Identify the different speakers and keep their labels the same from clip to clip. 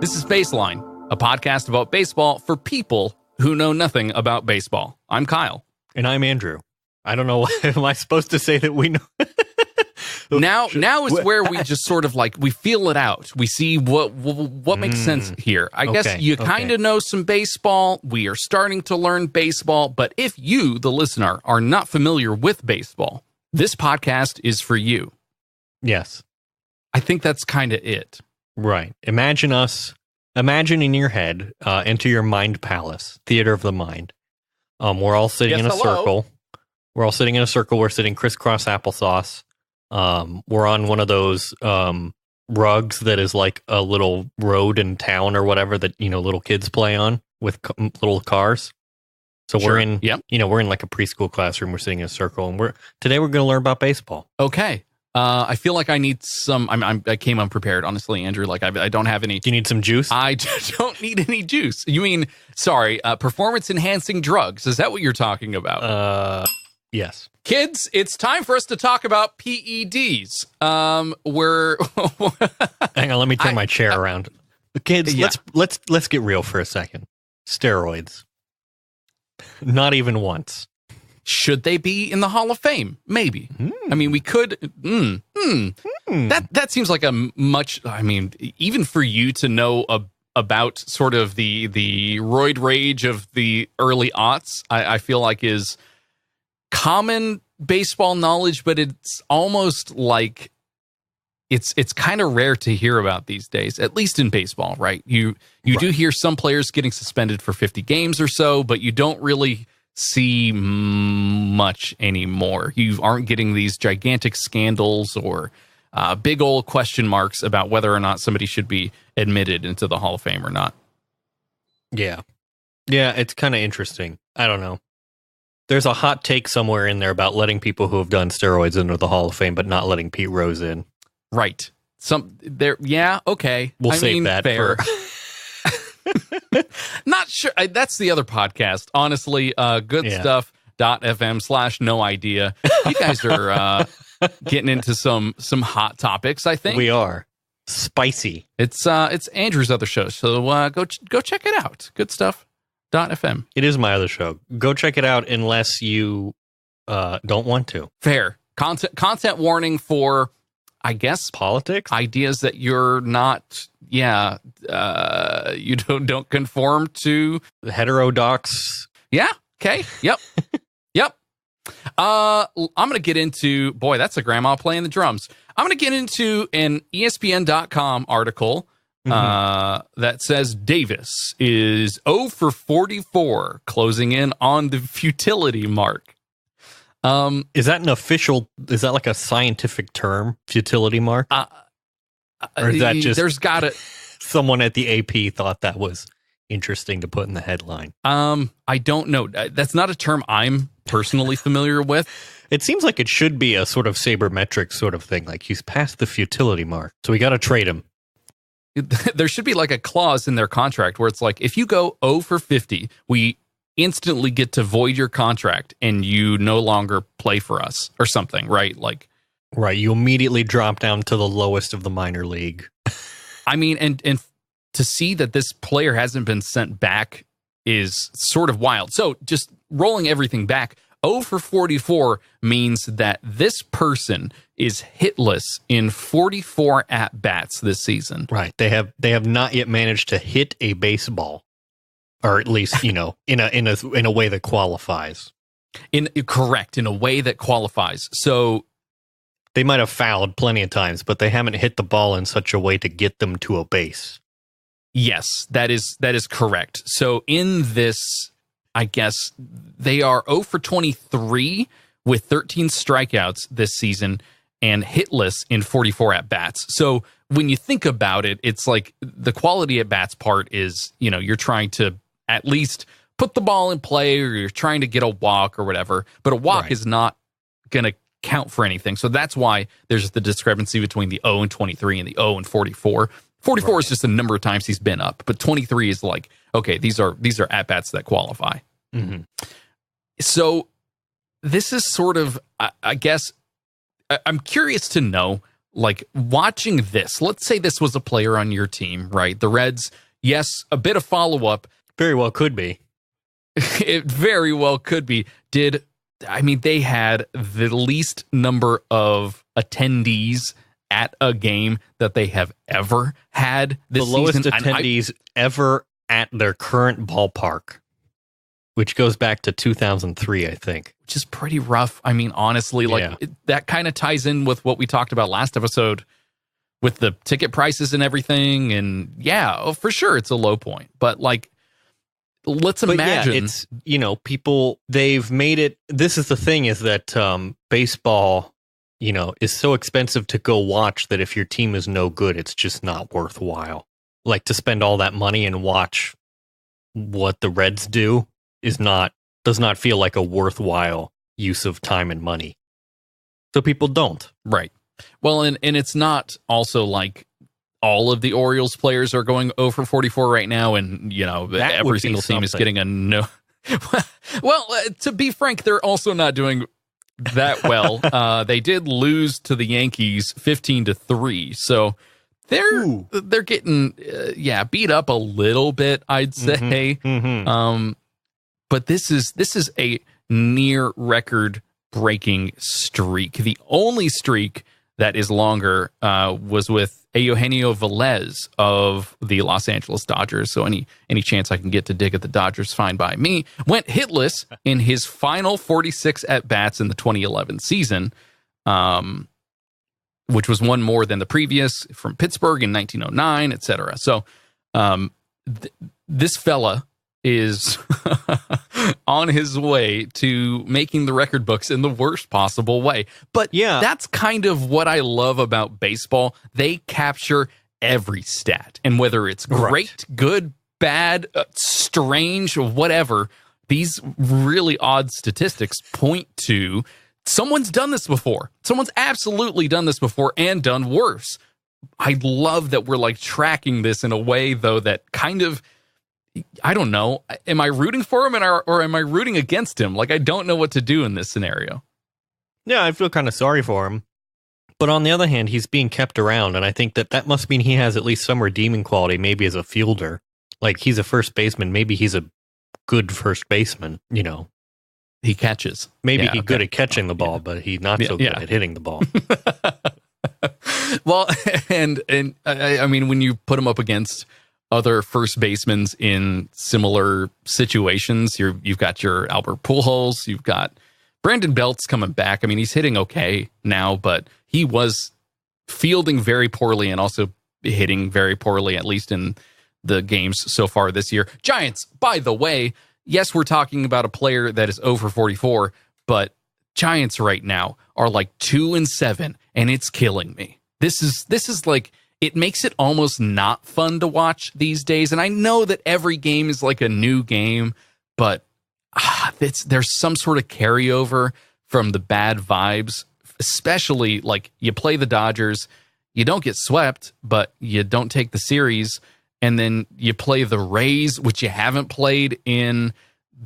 Speaker 1: This is Baseline, a podcast about baseball for people who know nothing about baseball. I'm Kyle.
Speaker 2: And I'm Andrew. I don't know. Am I supposed to say that we know?
Speaker 1: Now is where we just sort of like, we feel it out. We see what makes sense here. I guess you kind of know some baseball. We are starting to learn baseball. But if you, the listener, are not familiar with baseball, this podcast is for you.
Speaker 2: Yes.
Speaker 1: I think that's kind of it.
Speaker 2: Right. Imagine in your head, enter your mind palace, theater of the mind. We're all sitting in a circle. We're all sitting in a circle. We're sitting crisscross applesauce. We're on one of those rugs that is like a little road in town or whatever that, little kids play on with little cars. So we're in, we're in like a preschool classroom. We're sitting in a circle, and today we're going to learn about baseball.
Speaker 1: Okay. I feel like I need some. I came unprepared, honestly, Andrew. Like I don't have any.
Speaker 2: Do you need some juice?
Speaker 1: I don't need any juice. You mean, sorry, performance enhancing drugs? Is that what you're talking about?
Speaker 2: Yes.
Speaker 1: Kids, it's time for us to talk about PEDs. We're
Speaker 2: hang on. Let me turn my chair around. Kids, let's get real for a second. Steroids. Not even once.
Speaker 1: Should they be in the Hall of Fame? Maybe. I mean, we could. That seems like a much. I mean, even for you to know about sort of the roid rage of the early aughts, I feel like is common baseball knowledge, but it's almost like it's kind of rare to hear about these days, at least in baseball, right? You do hear some players getting suspended for 50 games or so, but you don't really see much anymore. You aren't getting these gigantic scandals or big old question marks about whether or not somebody should be admitted into the Hall of Fame or not.
Speaker 2: Yeah, it's kind of interesting. I don't know. There's a hot take somewhere in there about letting people who have done steroids into the Hall of Fame, but not letting Pete Rose in. Right.
Speaker 1: Okay.
Speaker 2: We'll save that
Speaker 1: fair. Not sure. That's the other podcast. Honestly, Goodstuff.fm/no idea. You guys are getting into some hot topics, I think.
Speaker 2: We are. Spicy.
Speaker 1: It's Andrew's other show, so go check it out. Goodstuff.fm.
Speaker 2: It is my other show. Go check it out unless you don't want to.
Speaker 1: Fair. Content warning for, I guess,
Speaker 2: politics,
Speaker 1: ideas that you're not, you don't conform to.
Speaker 2: The heterodox.
Speaker 1: Yeah. Okay. Yep. Yep. I'm going to get into, boy, that's a grandma playing the drums. I'm going to get into an ESPN.com article that says Davis is 0 for 44, closing in on the futility mark.
Speaker 2: Is that is that like a scientific term, futility mark? Or is that just someone at the AP thought that was interesting to put in the headline?
Speaker 1: I don't know. That's not a term I'm personally familiar with.
Speaker 2: It seems like it should be a sort of sabermetric sort of thing. Like he's past the futility mark, so we got to trade him.
Speaker 1: There should be like a clause in their contract where it's like, if you go 0 for 50, we instantly get to void your contract and you no longer play for us or something, right? Like,
Speaker 2: right. You immediately drop down to the lowest of the minor league.
Speaker 1: I mean, and to see that this player hasn't been sent back is sort of wild. So just rolling everything back, 0 for 44 means that this person is hitless in 44 at-bats this season.
Speaker 2: Right. They have not yet managed to hit a baseball. Or at least, in a way that qualifies.
Speaker 1: Correct, in a way that qualifies. So
Speaker 2: they might have fouled plenty of times, but they haven't hit the ball in such a way to get them to a base.
Speaker 1: Yes, that is correct. So in this, I guess they are 0 for 23 with 13 strikeouts this season and hitless in 44 at bats. So when you think about it, it's like the quality at bats part is, you're trying to at least put the ball in play, or you're trying to get a walk or whatever, but a walk is not going to count for anything. So that's why there's the discrepancy between the 0 and 23 and the 0 and 44. 44 is just the number of times he's been up, but 23 is like, okay, these are at-bats that qualify. Mm-hmm. So this is sort of, I guess, I'm curious to know, like watching this, let's say this was a player on your team, right? The Reds, yes, a bit of follow-up.
Speaker 2: Very well could be.
Speaker 1: It very well could be. They had the least number of attendees at a game that they have ever had this season.
Speaker 2: The lowest attendees ever at their current ballpark, which goes back to 2003, I think.
Speaker 1: Which is pretty rough. I mean, honestly, that kind of ties in with what we talked about last episode with the ticket prices and everything. And for sure, it's a low point. But let's imagine.
Speaker 2: Yeah, it's, people, they've made it. This is the thing, is that baseball, is so expensive to go watch that if your team is no good, it's just not worthwhile. Like, to spend all that money and watch what the Reds do does not feel like a worthwhile use of time and money. So people don't.
Speaker 1: Right. Well, and it's not also like all of the Orioles players are going 0 for 44 right now, and every single team is getting a no. Well, to be frank, they're also not doing that well. They did lose to the Yankees 15-3, so they're getting beat up a little bit, I'd say.
Speaker 2: Mm-hmm.
Speaker 1: But this is a near record breaking streak. The only streak that is longer was with Eugenio Velez of the Los Angeles Dodgers. So any chance I can get to dig at the Dodgers, fine by me. Went hitless in his final 46 at-bats in the 2011 season, which was one more than the previous from Pittsburgh in 1909, etc. So this fella is on his way to making the record books in the worst possible way. But that's kind of what I love about baseball. They capture every stat. And whether it's great, good, bad, strange, whatever, these really odd statistics point to someone's done this before. Someone's absolutely done this before and done worse. I love that we're tracking this in a way, though, that kind of, I don't know. Am I rooting for him or am I rooting against him? I don't know what to do in this scenario.
Speaker 2: Yeah, I feel kind of sorry for him. But on the other hand, he's being kept around, and I think that must mean he has at least some redeeming quality, maybe as a fielder. He's a first baseman. Maybe he's a good first baseman,
Speaker 1: He catches.
Speaker 2: Maybe he's good at catching the ball, but he's not so good at hitting the ball.
Speaker 1: Well, and I mean, when you put him up against other first basemen in similar situations, you've got your Albert Pujols, you've got Brandon Belt's coming back. I mean, he's hitting okay now, but he was fielding very poorly and also hitting very poorly, at least in the games so far this year. Giants, by the way, yes, we're talking about a player that is 0 for 44, but Giants right now are 2-7, and it's killing me. This is it makes it almost not fun to watch these days. And I know that every game is a new game, but there's some sort of carryover from the bad vibes, especially you play the Dodgers, you don't get swept, but you don't take the series. And then you play the Rays, which you haven't played in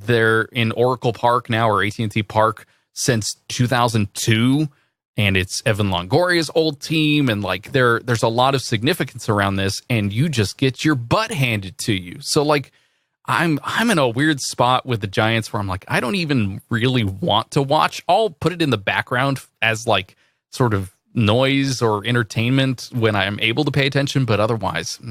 Speaker 1: Oracle Park now, or AT&T Park, since 2002. And it's Evan Longoria's old team, and there's a lot of significance around this, and you just get your butt handed to you. So I'm in a weird spot with the Giants where I'm I don't even really want to watch. I'll put it in the background as sort of noise or entertainment when I'm able to pay attention, but otherwise,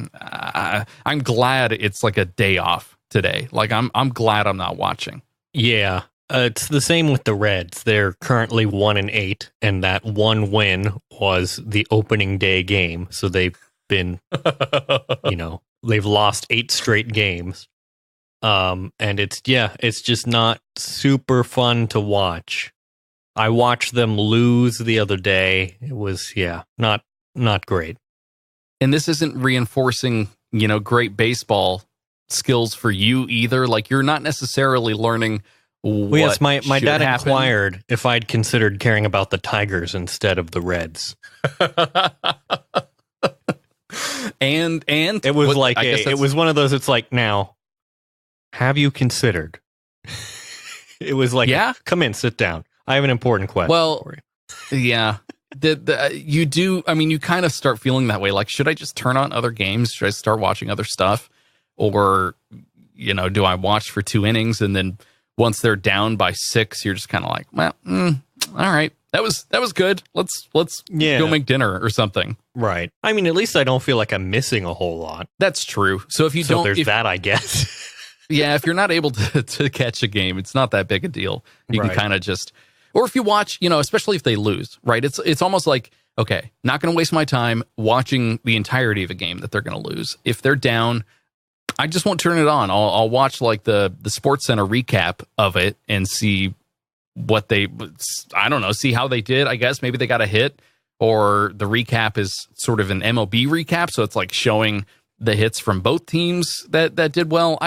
Speaker 1: I'm glad it's a day off today. I'm glad I'm not watching.
Speaker 2: Yeah. It's the same with the Reds. They're currently 1-8, and that one win was the opening day game. So they've been, they've lost 8 straight games. And it's just not super fun to watch. I watched them lose the other day. It was, not great.
Speaker 1: And this isn't reinforcing, great baseball skills for you either. You're not necessarily learning.
Speaker 2: Well, yes, my dad inquired if I'd considered caring about the Tigers instead of the Reds.
Speaker 1: and
Speaker 2: it was it was one of those. It's now, have you considered? It was come in, sit down. I have an important question for you.
Speaker 1: Yeah. you do. I mean, you kind of start feeling that way. Like, should I just turn on other games? Should I start watching other stuff? Or, do I watch for 2 innings and then once they're down by 6, you're just kind of like, well, all right, that was good. Let's go make dinner or something.
Speaker 2: Right. I mean, at least I don't feel like I'm missing a whole lot.
Speaker 1: That's true. So if you don't,
Speaker 2: there's that, I guess.
Speaker 1: Yeah, if you're not able to catch a game, it's not that big a deal. You can kind of just, or if you watch, especially if they lose, right? It's almost like, okay, not going to waste my time watching the entirety of a game that they're going to lose. If they're down, I just won't turn it on. I'll watch like the Sports Center recap of it and see what see how they did. I guess maybe they got a hit, or the recap is sort of an MLB recap, so it's like showing the hits from both teams that did well.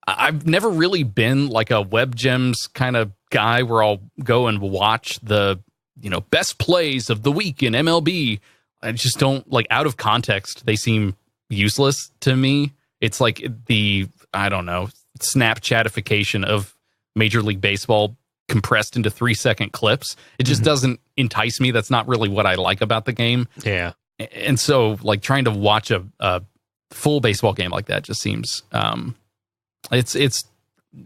Speaker 1: I've never really been like a Web Gems kind of guy where I'll go and watch the best plays of the week in MLB. I just don't, like, out of context, they seem useless to me. It's like the, I don't know, Snapchatification of Major League Baseball compressed into 3-second clips. It just doesn't entice me. That's not really what I like about the game.
Speaker 2: Yeah.
Speaker 1: And so, like, trying to watch a full baseball game like that just seems, it's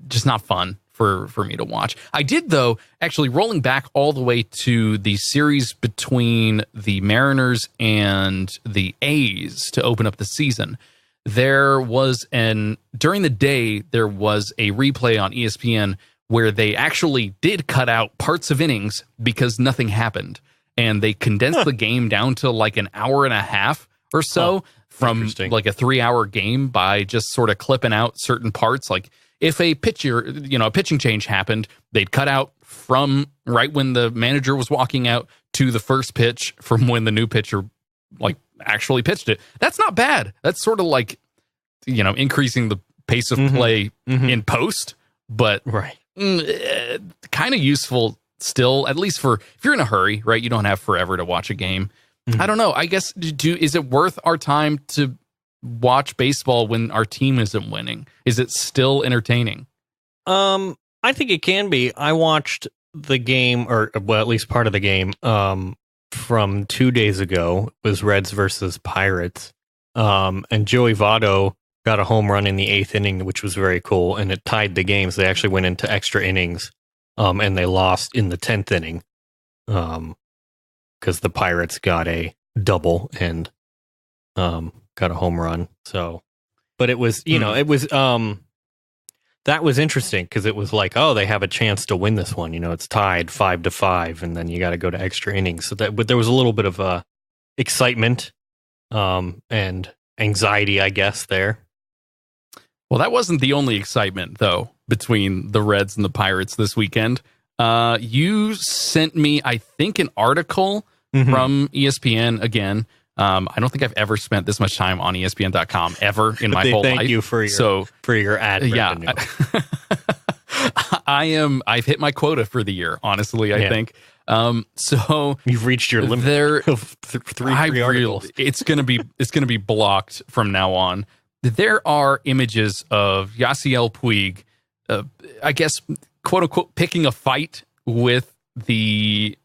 Speaker 1: just not fun for me to watch. I did, though, actually, rolling back all the way to the series between the Mariners and the A's to open up the season. There was during the day, there was a replay on ESPN where they actually did cut out parts of innings because nothing happened. And they condensed the game down to like an hour and a half or so from like a 3-hour game by just sort of clipping out certain parts. Like if a pitching change happened, they'd cut out from right when the manager was walking out to the first pitch from when the new pitcher like actually pitched it. That's not bad. That's sort of like, increasing the pace of play in post, but kind of useful still, at least for if you're in a hurry, right? You don't have forever to watch a game. I don't know. I guess, is it worth our time to watch baseball when our team isn't winning? Is it still entertaining?
Speaker 2: I think it can be. I watched the game, or well, at least part of the game, from 2 days ago. It was Reds versus Pirates. And Joey Votto got a home run in the 8th inning, which was very cool, and it tied the games. They actually went into extra innings, and they lost in the 10th inning, because the Pirates got a double and got a home run. So, but it was, it was that was interesting because it was like, oh, they have a chance to win this one. It's tied 5-5, and then you got to go to extra innings. So but there was a little bit of excitement and anxiety, I guess, there.
Speaker 1: Well, that wasn't the only excitement, though, between the Reds and the Pirates this weekend. You sent me, I think, an article from ESPN again. I don't think I've ever spent this much time on ESPN.com ever in my whole life.
Speaker 2: Thank you for your ad revenue.
Speaker 1: I've hit my quota for the year, honestly, I think. So
Speaker 2: you've reached your limit of three articles.
Speaker 1: It's gonna be blocked from now on. There are images of Yasiel Puig, I guess, quote unquote, picking a fight with the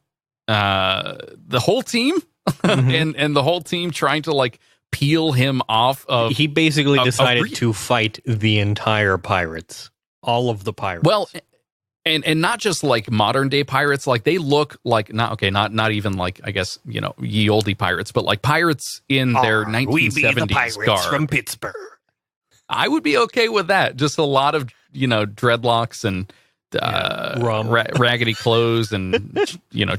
Speaker 1: whole team, and the whole team trying to like peel him off of.
Speaker 2: He basically decided to fight the entire Pirates, all of the Pirates.
Speaker 1: Well, and not just like modern day Pirates, like they look like not even like, I guess, ye olde Pirates, but like Pirates in their 1970s garb
Speaker 2: from Pittsburgh.
Speaker 1: I would be okay with that. Just a lot of dreadlocks and raggedy clothes and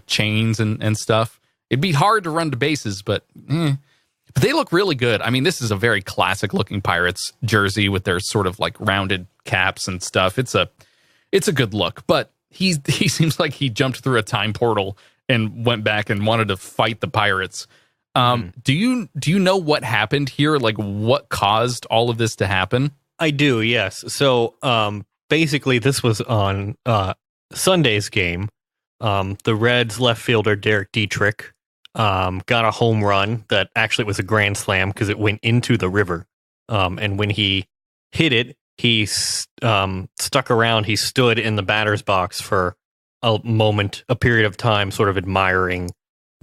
Speaker 1: chains and stuff. It'd be hard to run to bases, but they look really good. I mean, this is a very classic looking Pirates jersey with their sort of like rounded caps and stuff. It's a good look, but he seems like he jumped through a time portal and went back and wanted to fight the Pirates. Do you know what happened here? Like what caused all of this to happen?
Speaker 2: I do, yes. So basically this was on Sunday's game. The Reds left fielder Derek Dietrich got a home run that actually was a grand slam because it went into the river. And when he hit it, he stuck around. He stood in the batter's box for a moment, a period of time, sort of admiring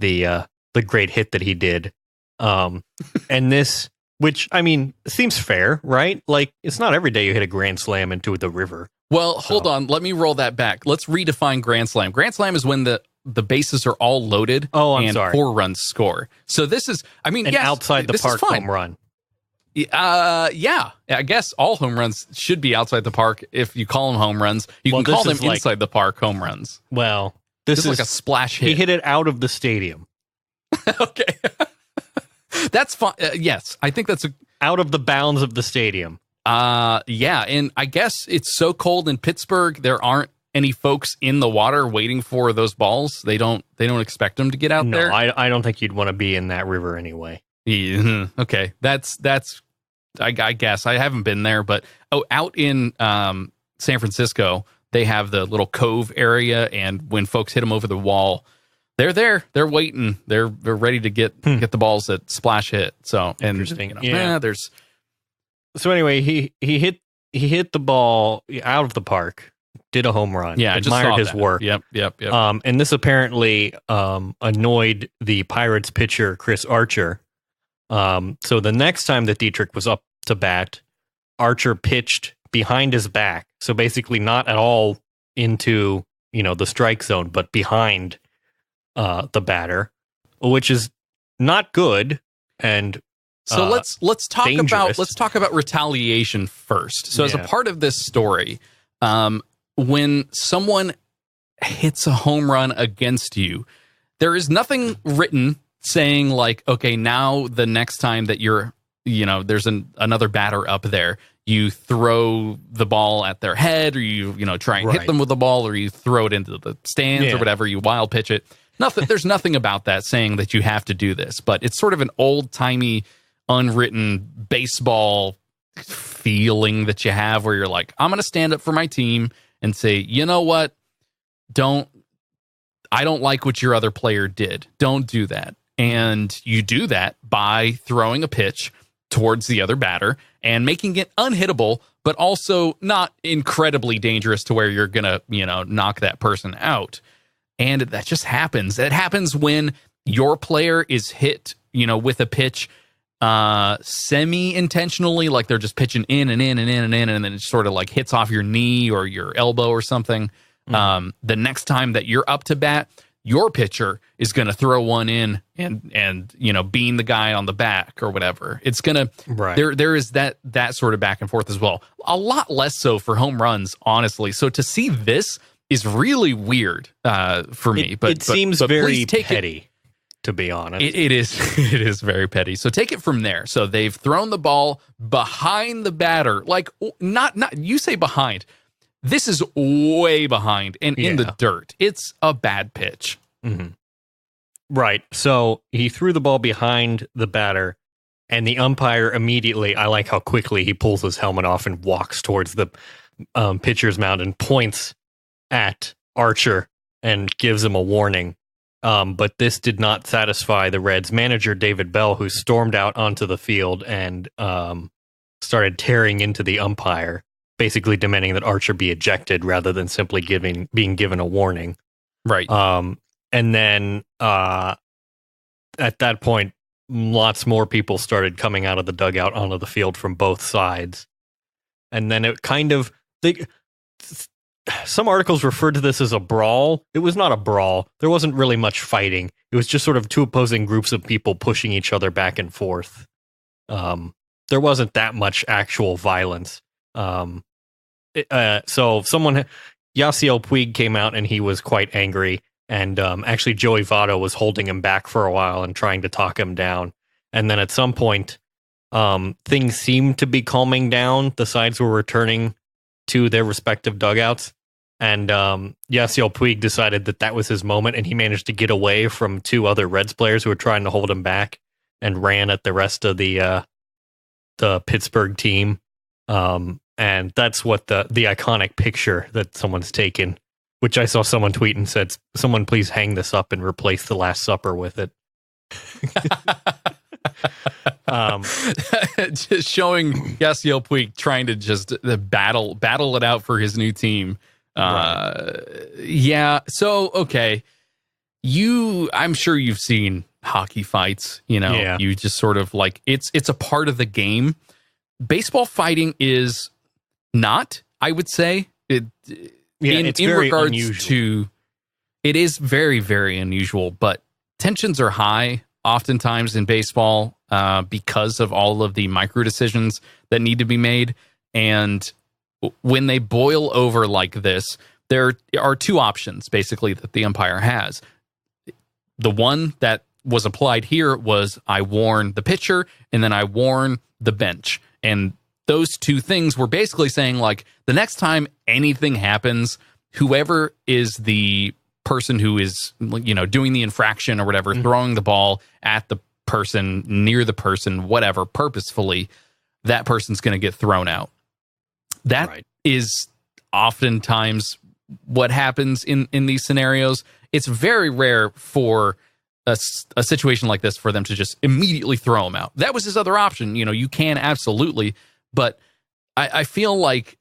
Speaker 2: the great hit that he did. And this, which, I mean, seems fair, right? Like, it's not every day you hit a grand slam into the river.
Speaker 1: Well, hold on. Let me roll that back. Let's redefine grand slam. Grand slam is when the bases are all loaded and 4 runs score. So this is, I mean,
Speaker 2: an outside the park home run.
Speaker 1: Yeah, I guess all home runs should be outside the park if you call them home runs. You can call them inside the park home runs.
Speaker 2: Well,
Speaker 1: this is like a splash hit.
Speaker 2: He hit it out of the stadium.
Speaker 1: Okay. That's fine. Yes, I think that's
Speaker 2: out of the bounds of the stadium.
Speaker 1: Yeah, and I guess it's so cold in Pittsburgh, there aren't any folks in the water waiting for those balls. They don't expect them to get out there.
Speaker 2: No, I don't think you'd want to be in that river anyway.
Speaker 1: Yeah, okay, that's I guess I haven't been there, but out in San Francisco, they have the little cove area, and when folks hit them over the wall, they're there, they're waiting, they're ready to get the balls that splash hit. So, and
Speaker 2: interesting, yeah.
Speaker 1: There's
Speaker 2: so anyway, he hit the ball out of the park, did a home run.
Speaker 1: Yeah,
Speaker 2: admired his work.
Speaker 1: Yep.
Speaker 2: And this apparently annoyed the Pirates pitcher Chris Archer. So the next time that Dietrich was up to bat, Archer pitched behind his back. So basically not at all into, the strike zone, but behind the batter, which is not good. And
Speaker 1: so let's talk
Speaker 2: dangerous.
Speaker 1: about retaliation first. So as a part of this story, when someone hits a home run against you, there is nothing written saying like, okay, now the next time that you're, there's another batter up there, you throw the ball at their head, or you try and hit them with the ball, or you throw it into the stands or whatever, you wild pitch it. Nothing. There's nothing about that saying that you have to do this, but it's sort of an old timey, unwritten baseball feeling that you have where you're like, I'm going to stand up for my team and say, you know what? I don't like what your other player did. Don't do that. And you do that by throwing a pitch towards the other batter and making it unhittable, but also not incredibly dangerous to where you're going to, knock that person out. And that just happens. It happens when your player is hit, with a pitch semi-intentionally, like they're just pitching in and in and in and in, and then it sort of like hits off your knee or your elbow or something. The next time that you're up to bat, your pitcher is going to throw one in and being the guy on the back or whatever. It's going to there is that sort of back and forth as well. A lot less so for home runs, honestly. So to see this is really weird for me. But
Speaker 2: it seems very petty, to be honest.
Speaker 1: It is. It is very petty. So take it from there. So they've thrown the ball behind the batter, like not you say behind. This is way behind and in the dirt. It's a bad pitch.
Speaker 2: Mm-hmm. Right. So he threw the ball behind the batter, and the umpire immediately, I like how quickly he pulls his helmet off and walks towards the pitcher's mound and points at Archer and gives him a warning. But this did not satisfy the Reds manager, David Bell, who stormed out onto the field and started tearing into the umpire, basically demanding that Archer be ejected rather than simply being given a warning.
Speaker 1: Right.
Speaker 2: And then at that point, lots more people started coming out of the dugout onto the field from both sides. And then it kind of... some articles referred to this as a brawl. It was not a brawl. There wasn't really much fighting. It was just sort of two opposing groups of people pushing each other back and forth. There wasn't that much actual violence. So Yasiel Puig came out and he was quite angry. And actually Joey Votto was holding him back for a while and trying to talk him down. And then at some point, things seemed to be calming down. The sides were returning to their respective dugouts. And Yasiel Puig decided that was his moment, and he managed to get away from two other Reds players who were trying to hold him back and ran at the rest of the Pittsburgh team. And that's what the iconic picture that someone's taken, which I saw someone tweet and said, someone please hang this up and replace The Last Supper with it.
Speaker 1: Just showing Yasiel Puig trying to just battle it out for his new team.
Speaker 2: Right.
Speaker 1: Yeah. So, okay. I'm sure you've seen hockey fights, you just sort of like, it's a part of the game. Baseball fighting is not, I would say.
Speaker 2: It's very unusual.
Speaker 1: It is very, very unusual, but tensions are high oftentimes in baseball because of all of the micro decisions that need to be made. And when they boil over like this, there are two options basically that the umpire has. The one that was applied here was I warn the pitcher and then I warn the bench. And those two things were basically saying, like, the next time anything happens, whoever is the person who is, doing the infraction or whatever, throwing the ball at the person, near the person, whatever, purposefully, that person's going to get thrown out. That is oftentimes what happens in these scenarios. It's very rare for a situation like this for them to just immediately throw him out. That was his other option. You can absolutely, but I feel like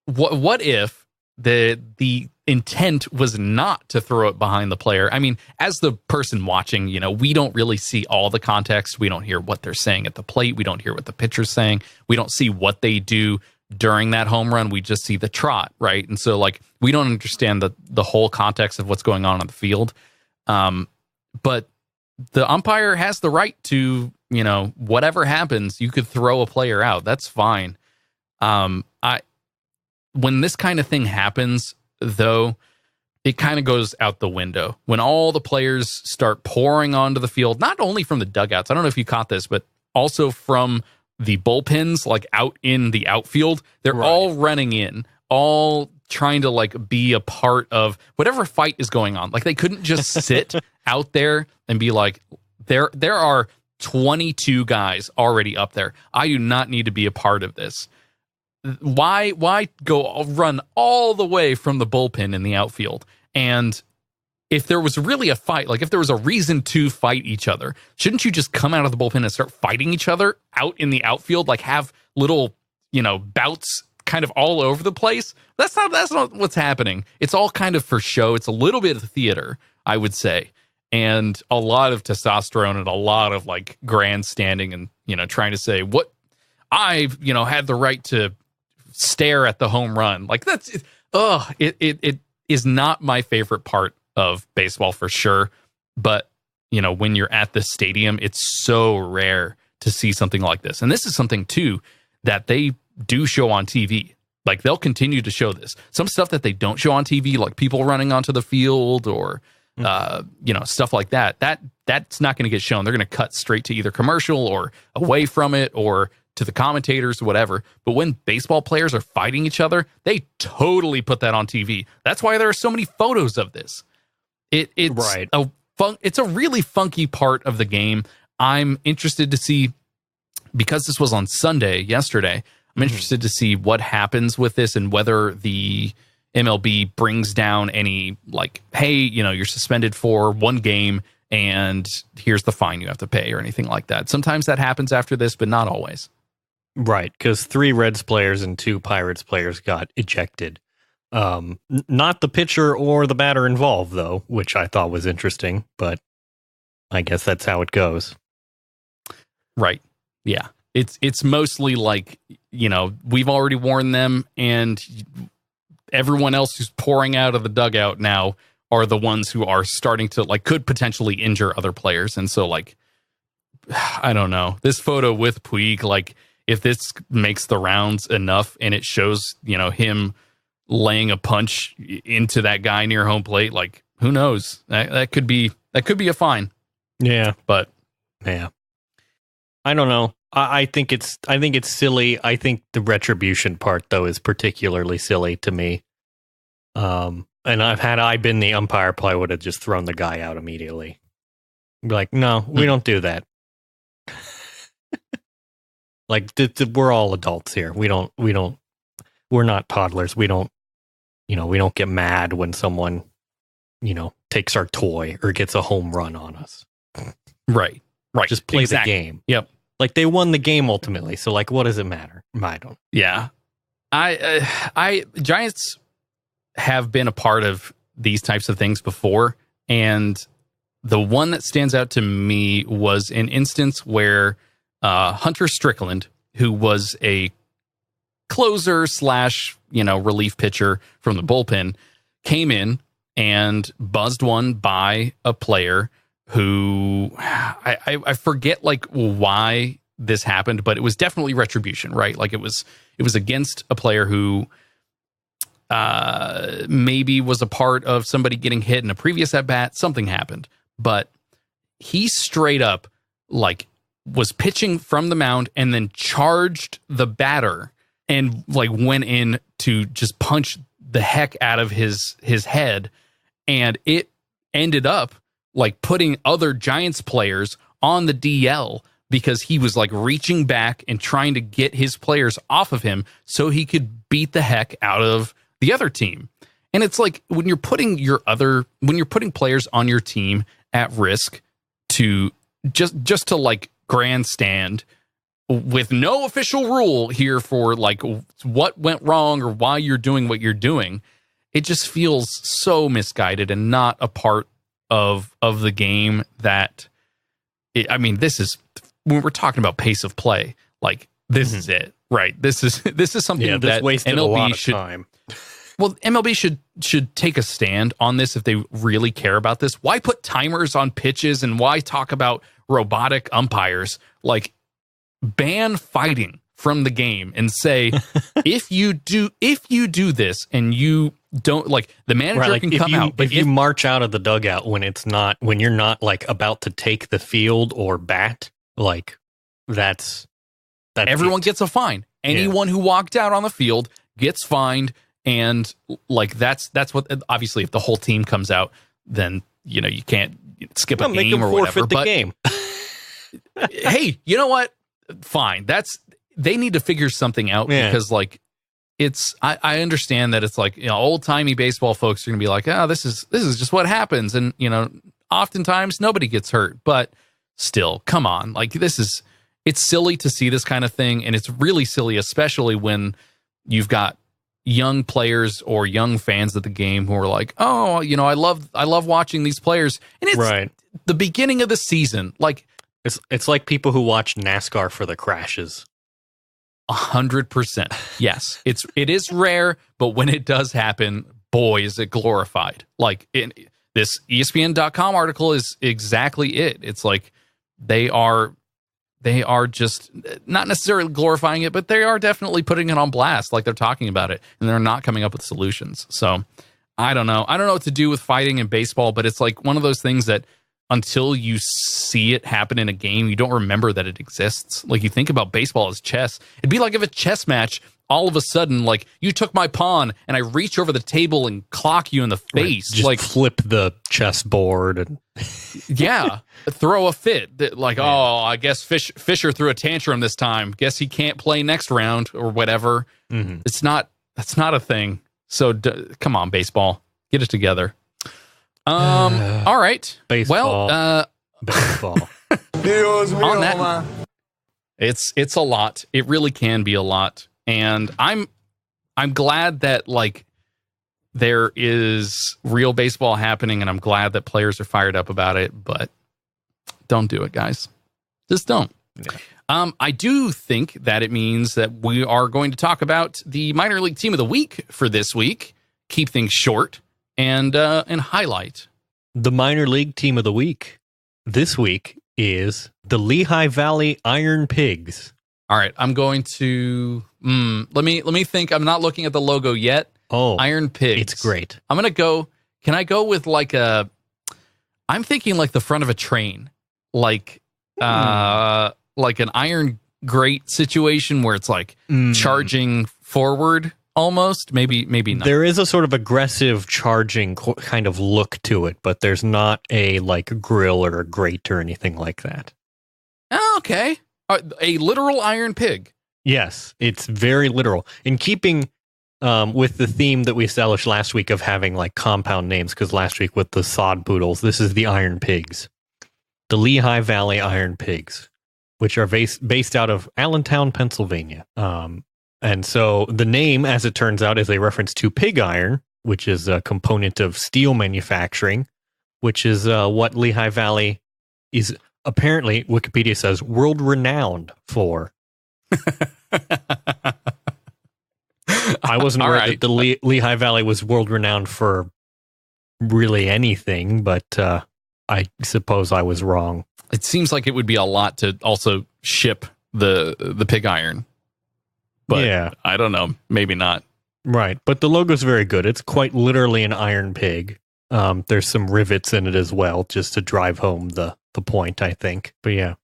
Speaker 1: what if the intent was not to throw it behind the player? I mean, as the person watching, we don't really see all the context. We don't hear what they're saying at the plate. We don't hear what the pitcher's saying. We don't see what they do during that home run. We just see the trot, right? And so, like, we don't understand the whole context of what's going on the field. But the umpire has the right to, whatever happens, you could throw a player out. That's fine. When this kind of thing happens, though, it kind of goes out the window. When all the players start pouring onto the field, not only from the dugouts, I don't know if you caught this, but also from the bullpens, like out in the outfield, they're all running in, all trying to like be a part of whatever fight is going on. Like, they couldn't just sit out there and be like, there are 22 guys already up there. I do not need to be a part of this. Why go run all the way from the bullpen in the outfield? And if there was really a fight, like if there was a reason to fight each other, shouldn't you just come out of the bullpen and start fighting each other out in the outfield? Like, have little, bouts kind of all over the place? That's not what's happening. It's all kind of for show. It's a little bit of theater, I would say. And a lot of testosterone and a lot of like grandstanding and, trying to say what I've, had the right to stare at the home run. Like, it is not my favorite part of baseball for sure. But, when you're at the stadium, it's so rare to see something like this. And this is something too that they do show on TV. Like, they'll continue to show this. Some stuff that they don't show on TV, like people running onto the field or, stuff like that. That's not going to get shown. They're going to cut straight to either commercial or away from it or to the commentators, whatever. But when baseball players are fighting each other, they totally put that on TV. That's why there are so many photos of this. It's a really funky part of the game. I'm interested to see, because this was on Sunday, yesterday, I'm interested to see what happens with this and whether the MLB brings down any, like, hey, you're suspended for one game and here's the fine you have to pay or anything like that. Sometimes that happens after this, but not always.
Speaker 2: Right, because 3 Reds players and 2 Pirates players got ejected. Not the pitcher or the batter involved, though, which I thought was interesting, but I guess that's how it goes.
Speaker 1: Right. Yeah. It's mostly like, we've already warned them, and everyone else who's pouring out of the dugout now are the ones who are starting to, like, could potentially injure other players. And so, like, I don't know. This photo with Puig, like, if this makes the rounds enough and it shows, him laying a punch into that guy near home plate, like, who knows? That could be a fine.
Speaker 2: Yeah.
Speaker 1: But
Speaker 2: yeah, I don't know. I think it's silly. I think the retribution part, though, is particularly silly to me. And had I been the umpire, probably would have just thrown the guy out immediately. Be like, no, we don't do that. Like, we're all adults here. We're not toddlers. We don't get mad when someone, takes our toy or gets a home run on us.
Speaker 1: Right.
Speaker 2: Just play the game.
Speaker 1: Yep.
Speaker 2: Like, they won the game ultimately. So, like, what does it matter? I don't.
Speaker 1: Yeah. Giants have been a part of these types of things before, And the one that stands out to me was an instance where Hunter Strickland, who was a closer / relief pitcher from the bullpen, came in and buzzed one by a player who I forget like why this happened, but it was definitely retribution, right? Like it was against a player who maybe was a part of somebody getting hit in a previous at bat. Something happened, but he straight up like was pitching from the mound and then charged the batter and like went in to just punch the heck out of his head, and it ended up like putting other Giants players on the DL because he was like reaching back and trying to get his players off of him so he could beat the heck out of the other team. And it's like when you're putting players on your team at risk to just to like grandstand with no official rule here for like what went wrong or why you're doing what you're doing, it just feels so misguided and not a part of the game that this is when we're talking about pace of play, like this is it, right? This is something that
Speaker 2: wasted
Speaker 1: MLB
Speaker 2: a lot of
Speaker 1: should
Speaker 2: time.
Speaker 1: Well, MLB should take a stand on this if they really care about this. Why put timers on pitches and why talk about robotic umpires? Like, ban fighting from the game and say if you do this and you don't, like, the manager can come out.
Speaker 2: But if you march out of the dugout when you're not like about to take the field or bat, like that's
Speaker 1: everyone gets a fine. Anyone who walked out on the field gets fined. And like that's what, obviously if the whole team comes out, then you can't skip a game or whatever.
Speaker 2: The game.
Speaker 1: Hey, you know what? Fine. They need to figure something out because like I understand that it's like, old timey baseball folks are gonna be like, this is just what happens, and oftentimes nobody gets hurt, but still, come on, like it's silly to see this kind of thing, and it's really silly, especially when you've got young players or young fans of the game who are like, I love watching these players, and it's the beginning of the season. Like
Speaker 2: it's like people who watch NASCAR for the crashes.
Speaker 1: 100%. Yes, it is rare, but when it does happen, boy, is it glorified. Like this ESPN.com article is exactly it. It's like they are just not necessarily glorifying it, but they are definitely putting it on blast, like they're talking about it, and they're not coming up with solutions. So I don't know. I don't know what to do with fighting in baseball, but it's like one of those things that until you see it happen in a game, you don't remember that it exists. Like you think about baseball as chess. It'd be like if a chess match, all of a sudden, like you took my pawn and I reach over the table and clock you in the face.
Speaker 2: Just
Speaker 1: like
Speaker 2: flip the chessboard and
Speaker 1: throw a fit. Like, I guess Fisher threw a tantrum this time. Guess he can't play next round or whatever. Mm-hmm. That's not a thing. So come on, baseball, get it together. All right.
Speaker 2: Baseball.
Speaker 1: Well,
Speaker 2: baseball.
Speaker 1: On that, it's a lot. It really can be a lot. And I'm glad that like there is real baseball happening, and I'm glad that players are fired up about it, but don't do it, guys. Just don't. Yeah. I do think that it means that we are going to talk about the minor league team of the week for this week. Keep things short and highlight.
Speaker 2: The minor league team of the week this week is the Lehigh Valley Iron Pigs.
Speaker 1: All right, I'm going to let me think. I'm not looking at the logo yet.
Speaker 2: Oh,
Speaker 1: Iron Pigs.
Speaker 2: It's great.
Speaker 1: I'm gonna go. Can I go with like I'm thinking like the front of a train, like an iron grate situation where it's like charging forward almost. Maybe not.
Speaker 2: There is a sort of aggressive charging kind of look to it, but there's not a like grill or a grate or anything like that.
Speaker 1: Oh, okay. A literal iron pig.
Speaker 2: Yes, it's very literal. In keeping with the theme that we established last week of having like compound names, because last week with the sod poodles, this is the Iron Pigs. The Lehigh Valley Iron Pigs, which are based out of Allentown, Pennsylvania. And so the name, as it turns out, is a reference to pig iron, which is a component of steel manufacturing, which is what Lehigh Valley is apparently, Wikipedia says, world-renowned for. I wasn't aware that the Lehigh Valley was world-renowned for really anything, but I suppose I was wrong.
Speaker 1: It seems like it would be a lot to also ship the pig iron. But yeah. I don't know. Maybe not.
Speaker 2: Right. But the logo's very good. It's quite literally an iron pig. There's some rivets in it as well, just to drive home the point, I think. But yeah,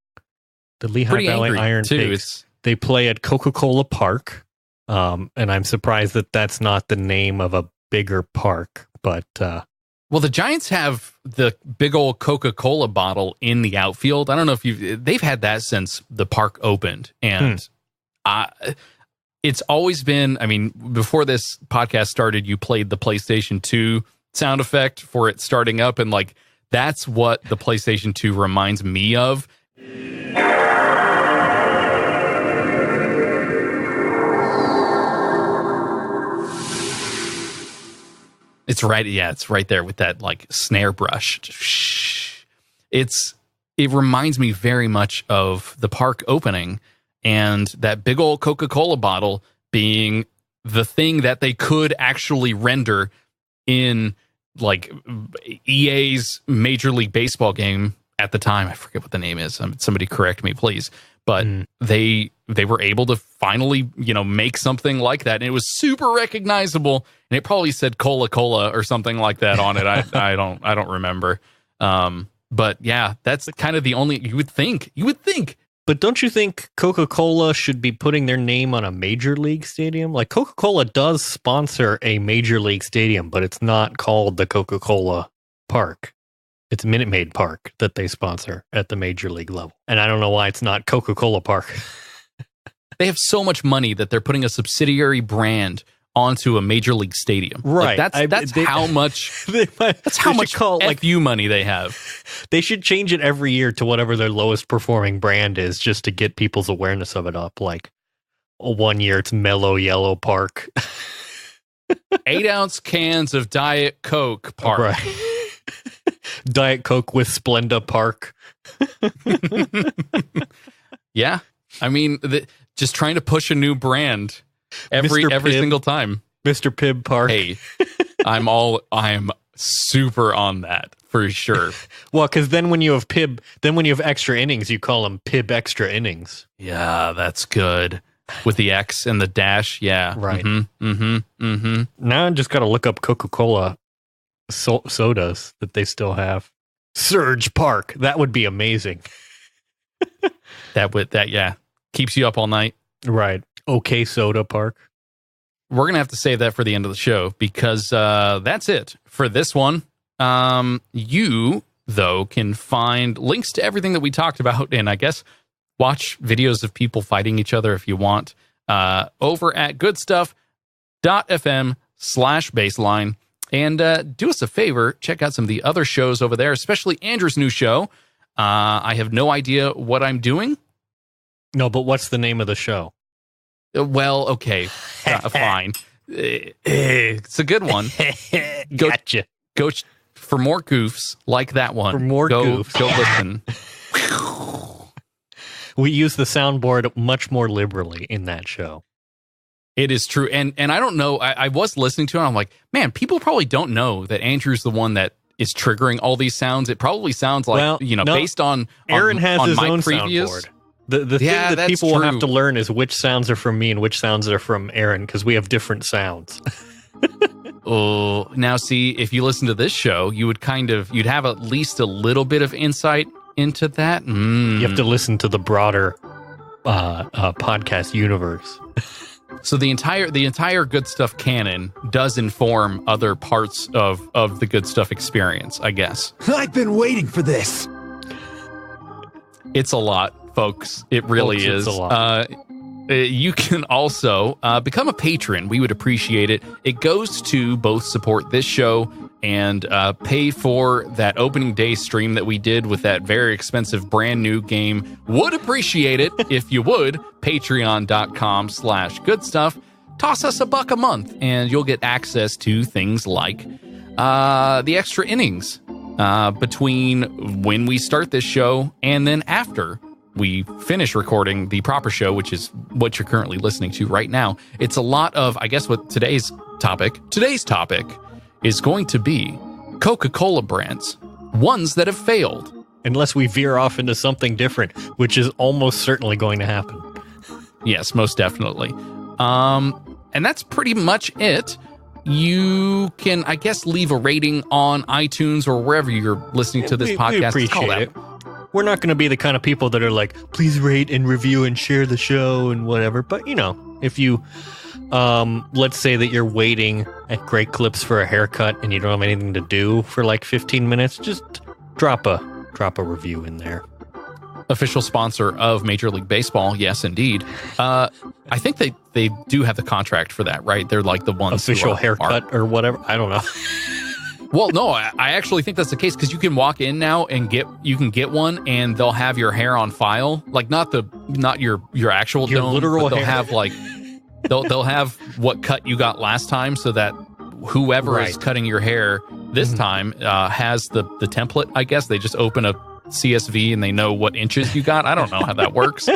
Speaker 2: the Lehigh Valley Iron Pigs, they play at Coca-Cola Park. And I'm surprised that that's not the name of a bigger park. But
Speaker 1: well, the Giants have the big old Coca-Cola bottle in the outfield. I don't know if they've had that since the park opened. And it's always been, I mean, before this podcast started, you played the PlayStation 2 sound effect for it starting up. And like, that's what the PlayStation 2 reminds me of. It's right. Yeah, it's right there with that like snare brush. It reminds me very much of the park opening and that big old Coca-Cola bottle being the thing that they could actually render in like EA's Major League Baseball game at the time. I forget what the name is. Somebody correct me, please. But they were able to finally, make something like that. And it was super recognizable. And it probably said Cola or something like that on it. I don't remember. But yeah, that's kind of the only, you would think.
Speaker 2: But don't you think Coca-Cola should be putting their name on a major league stadium? Like Coca-Cola does sponsor a major league stadium, but it's not called the Coca-Cola Park. It's Minute Maid Park that they sponsor at the major league level. And I don't know why it's not Coca-Cola Park.
Speaker 1: They have so much money that they're putting a subsidiary brand onto a major league stadium.
Speaker 2: Right.
Speaker 1: Like that's how much that's how much FU money they have.
Speaker 2: They should change it every year to whatever their lowest performing brand is just to get people's awareness of it up. Like 1 year it's Mellow Yellow Park.
Speaker 1: 8-ounce cans of Diet Coke Park.
Speaker 2: Right. Diet Coke with Splenda Park.
Speaker 1: Yeah. I mean, just trying to push a new brand every single time.
Speaker 2: Mr. Pibb Park.
Speaker 1: Hey, I'm super on that for sure.
Speaker 2: Well, because then when you have extra innings, you call them Pibb Extra Innings.
Speaker 1: Yeah, that's good. With the X and the dash, yeah.
Speaker 2: Right. Now I just got to look up Coca-Cola sodas that they still have. Surge Park. That would be amazing.
Speaker 1: Yeah. Keeps you up all night.
Speaker 2: Right. Okay, Soda Park.
Speaker 1: We're going to have to save that for the end of the show because that's it for this one. You, though, can find links to everything that we talked about and I guess watch videos of people fighting each other if you want over at goodstuff.fm/baseline. And do us a favor, check out some of the other shows over there, especially Andrew's new show. I have no idea what I'm doing.
Speaker 2: No, but what's the name of the show?
Speaker 1: Well, okay, fine. It's a good one.
Speaker 2: Gotcha.
Speaker 1: Go for more goofs like that one.
Speaker 2: For more goofs.
Speaker 1: Go listen.
Speaker 2: We use the soundboard much more liberally in that show.
Speaker 1: It is true. And I don't know. I was listening to it. And I'm like, man, people probably don't know that Andrew's the one that is triggering all these sounds. It probably sounds like, based on
Speaker 2: Aaron has his own
Speaker 1: previous
Speaker 2: soundboard. The thing that people will have to learn is which sounds are from me and which sounds are from Aaron because we have different sounds.
Speaker 1: Oh, now see, if you listen to this show, you'd have at least a little bit of insight into that.
Speaker 2: You have to listen to the broader podcast universe.
Speaker 1: So the entire Good Stuff canon does inform other parts of the Good Stuff experience, I guess.
Speaker 3: I've been waiting for this.
Speaker 1: It's a lot, folks. It really is.
Speaker 2: It's a lot.
Speaker 1: You can also become a patron. We would appreciate it. It goes to both support this show and pay for that opening day stream that we did with that very expensive brand new game. Would appreciate it if you would. Patreon.com/goodstuff. Toss us $1 a month and you'll get access to things like the extra innings between when we start this show and then after we finish recording the proper show, which is what you're currently listening to right now. It's a lot of, I guess, what today's topic is going to be Coca-Cola brands, ones that have failed.
Speaker 2: Unless we veer off into something different, which is almost certainly going to happen.
Speaker 1: Yes, most definitely. And that's pretty much it. You can, I guess, leave a rating on iTunes or wherever you're listening to this podcast.
Speaker 2: We appreciate it. We're not going to be the kind of people that are like, please rate and review and share the show and whatever. But, you know, if you, let's say that you're waiting at Great Clips for a haircut and you don't have anything to do for like 15 minutes, just drop a review in there.
Speaker 1: Official sponsor of Major League Baseball. Yes, indeed. I think they do have the contract for that, right? They're like the ones
Speaker 2: official haircut or whatever. I don't know.
Speaker 1: Well, no, I actually think that's the case because you can walk in now and you can get one, and they'll have your hair on file, like not your actual
Speaker 2: your
Speaker 1: dome,
Speaker 2: literal
Speaker 1: but they'll
Speaker 2: hair.
Speaker 1: have like they'll have what cut you got last time, so that whoever is cutting your hair this time has the template. I guess they just open a CSV and they know what inches you got. I don't know how that works.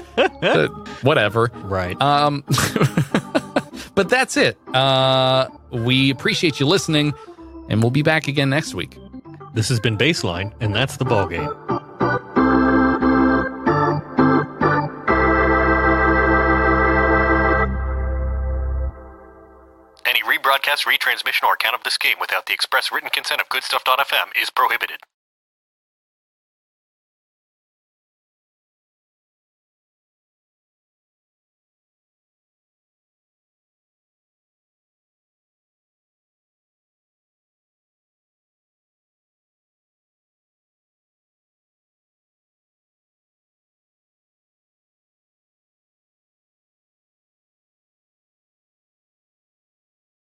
Speaker 1: Whatever.
Speaker 2: Right.
Speaker 1: But that's it. We appreciate you listening. And we'll be back again next week.
Speaker 2: This has been Baseline, and that's the ballgame.
Speaker 4: Any rebroadcast, retransmission, or account of this game without the express written consent of Goodstuff.fm is prohibited.